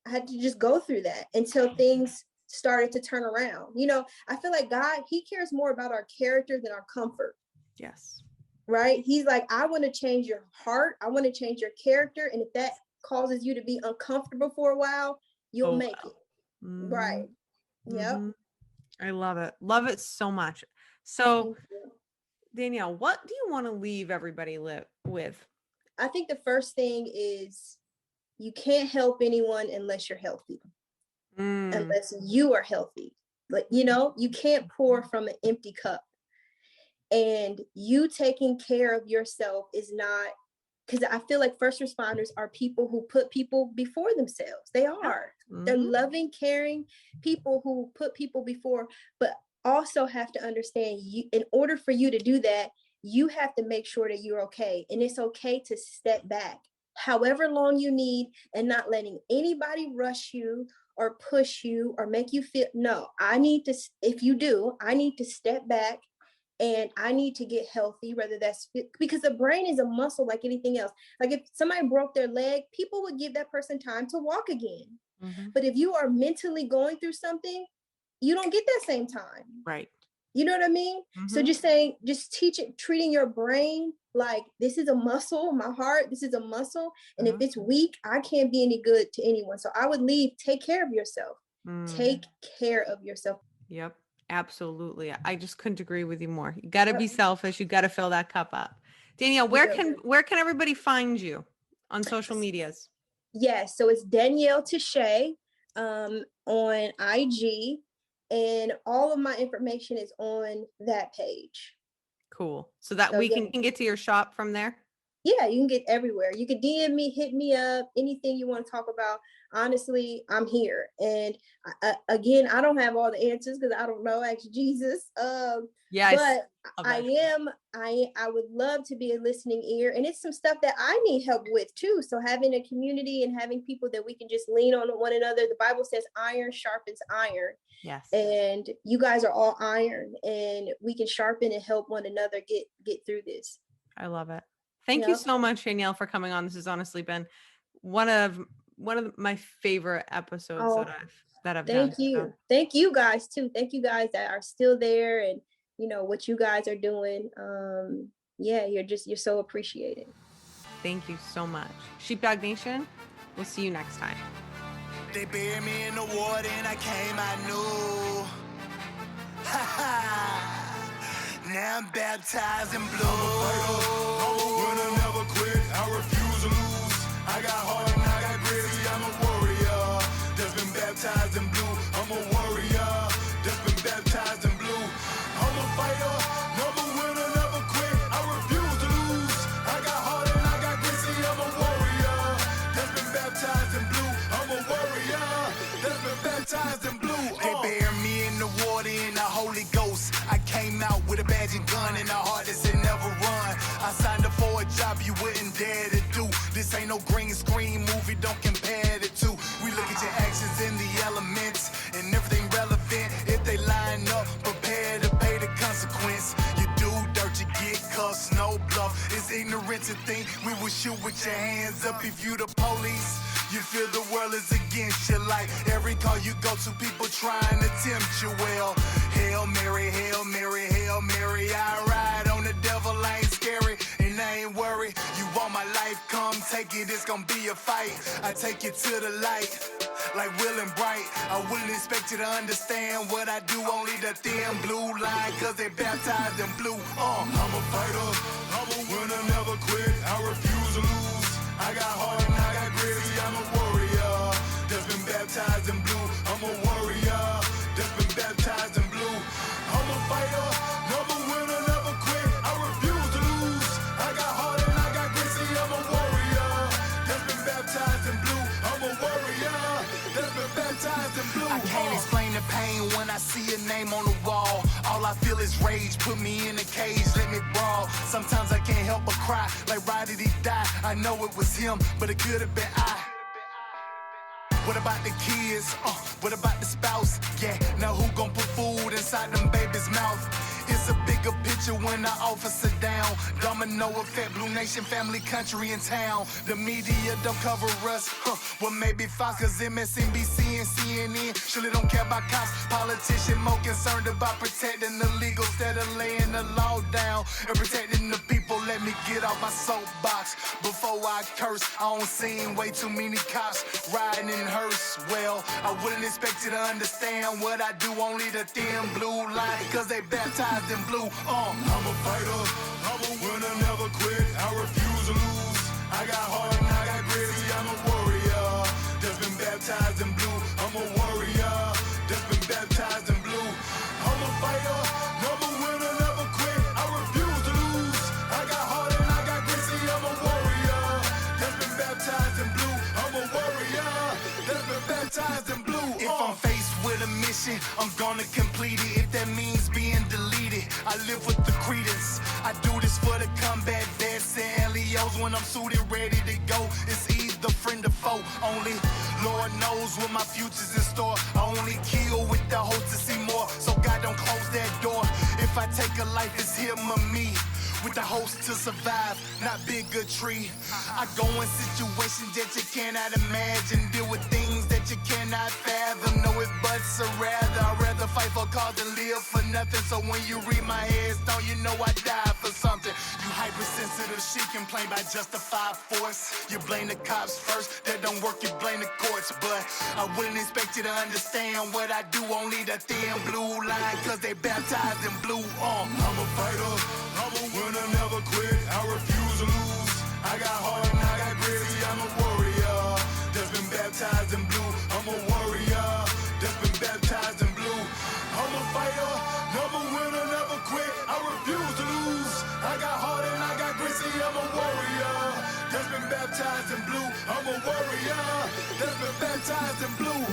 I had to just go through that until things started to turn around. I feel like God, he cares more about our character than our comfort. Yes. Right? He's like, I want to change your heart. I want to change your character. And if that causes you to be uncomfortable for a while, you'll make it. Mm-hmm. Right. Yep. Mm-hmm. I love it. Love it so much. So Danielle, what do you want to leave everybody with? I think the first thing is you can't help anyone unless you're healthy. Unless you are healthy. Like, you can't pour from an empty cup. And you taking care of yourself is not, because I feel like first responders are people who put people before themselves. They are. Mm-hmm. They're loving, caring people who put people before, but also have to understand in order for you to do that, you have to make sure that you're okay. And it's okay to step back however long you need and not letting anybody rush you or push you or make you feel, no, I need to step back. And I need to get healthy, whether that's because the brain is a muscle like anything else. Like if somebody broke their leg, people would give that person time to walk again. Mm-hmm. But if you are mentally going through something, you don't get that same time. Right. You know what I mean? Mm-hmm. So treating your brain like this is a muscle, my heart, this is a muscle. And if it's weak, I can't be any good to anyone. So I would take care of yourself. Take care of yourself. Yep. Absolutely. I just couldn't agree with you more. You got to be selfish. You got to fill that cup up. Danielle, where can everybody find you on social medias? Yes. So it's Danielle Ta'Shae on IG, and all of my information is on that page. Cool. So that we can get to your shop from there? Yeah, you can get everywhere. You can DM me, hit me up, anything you want to talk about. Honestly, I'm here. And again, I don't have all the answers because I don't know. Ask Jesus. But I would love to be a listening ear. And it's some stuff that I need help with too. So having a community and having people that we can just lean on one another. The Bible says iron sharpens iron. Yes. And you guys are all iron, and we can sharpen and help one another get through this. I love it. Thank you so much, Danielle, for coming on. This has honestly been one of my favorite episodes that I've done. Thank you. So. Thank you guys too. Thank you guys that are still there, and what you guys are doing. You're so appreciated. Thank you so much. Sheepdog Nation, we'll see you next time. They buried me in the water and I came out new. Now I'm baptized in blue. I'm a winner, never quit. I refuse to lose. I got heart and I got grit. See, I'm a warrior that's been baptized in blue. I'm a warrior that's been baptized in blue. I'm a fighter, never winner, never quit. I refuse to lose. I got heart and I got grit. See, I'm a warrior that's been baptized in blue. I'm a warrior that's been baptized in blue. They bury me in the water in the Holy Ghost. I came out with a badge and gun and a heart that said never run. I signed up for a job you wouldn't dare to do. This ain't no green screen movie, don't compare the two. We look at your actions in the elements and everything relevant. If they line up, prepare to pay the consequence. You do dirt, you get cussed, no no bluff. It's ignorant to think we will shoot with your hands up. If you the police, you feel the world is against you. Like every call you go to, people trying to tempt you. Well, Hail Mary, Hail Mary, Hail Mary. I ride on the devil, I ain't scary, and I ain't worried. You want my life, come take it, it's gonna be a fight. I take you to the light, like Will and Bright. I wouldn't expect you to understand what I do, only the thin blue line, cause they baptized in blue. I'm a fighter, I'm a winner, never quit, I refuse to lose. I got heart and I got grit, see, I'm a warrior that's been baptized in blue. I'm a warrior that's been baptized in blue. I'm a fighter, never winner, never quit, I refuse to lose. I got heart and I got grit, see, I'm a warrior that's been baptized in blue. I'm a warrior that's been baptized in blue. I can't explain the pain when I see a name on the wall. All I feel is rage, put me in a cage, let me brawl. Sometimes I can't help but cry, like why did he die? I know it was him, but it could have been I. What about the kids? What about the spouse? Yeah, now who gon' put food inside them babies' mouth? It's a bigger picture when the officer down. Domino effect, Blue Nation, family, country, and town. The media don't cover us. Well, maybe Fox, cause MSNBC and CNN surely don't care about cops. Politicians more concerned about protecting the legal instead of laying the law down and protecting the people. Let me get off my soapbox before I curse. I don't seen way too many cops riding in hearse. Well, I wouldn't expect you to understand what I do, only the thin blue line, cause they baptized in blue. I'm a fighter, I'm a winner, never quit, I refuse to lose. I got heart and I got grit, see, I'm a warrior that's been baptized in blue. I'm a warrior that's been baptized in blue. I'm a fighter, never winner, never quit, I refuse to lose. I got heart and I got grit, see, I'm a warrior that's been baptized in blue. I'm a warrior that's been baptized in blue. If I'm faced with a mission, I'm gonna complete it. If that means being deleted, I live with the credence. I do this for the combat vets and LEOs. When I'm suited, ready to go, it's either friend or foe. Only Lord knows what my future's in store. I only kill with the hope to see more, so God don't close that door. If I take a life, it's him or me, with the hopes to survive, not bigotry. I go in situations that you cannot imagine, deal with things that you cannot fathom. Know it, but so I'd rather fight for a cause than live for nothing. So when you read my headstone, you know I died for something. You hypersensitive, she complain by justified force. You blame the cops first, that don't work, you blame the courts. But I wouldn't expect you to understand what I do, only the thin blue line, cause they baptized in blue. I'm a fighter, I'm a winner, never quit, I refuse to lose. I got heart and I got grit, see, I'm a warrior that's been baptized in blue. I'm a warrior that's been baptized in blue. I'm a fighter, never winner, never quit, I refuse to lose. I got heart and I got grit, see, I'm a warrior that's been baptized in blue. I'm a warrior that's been baptized in blue.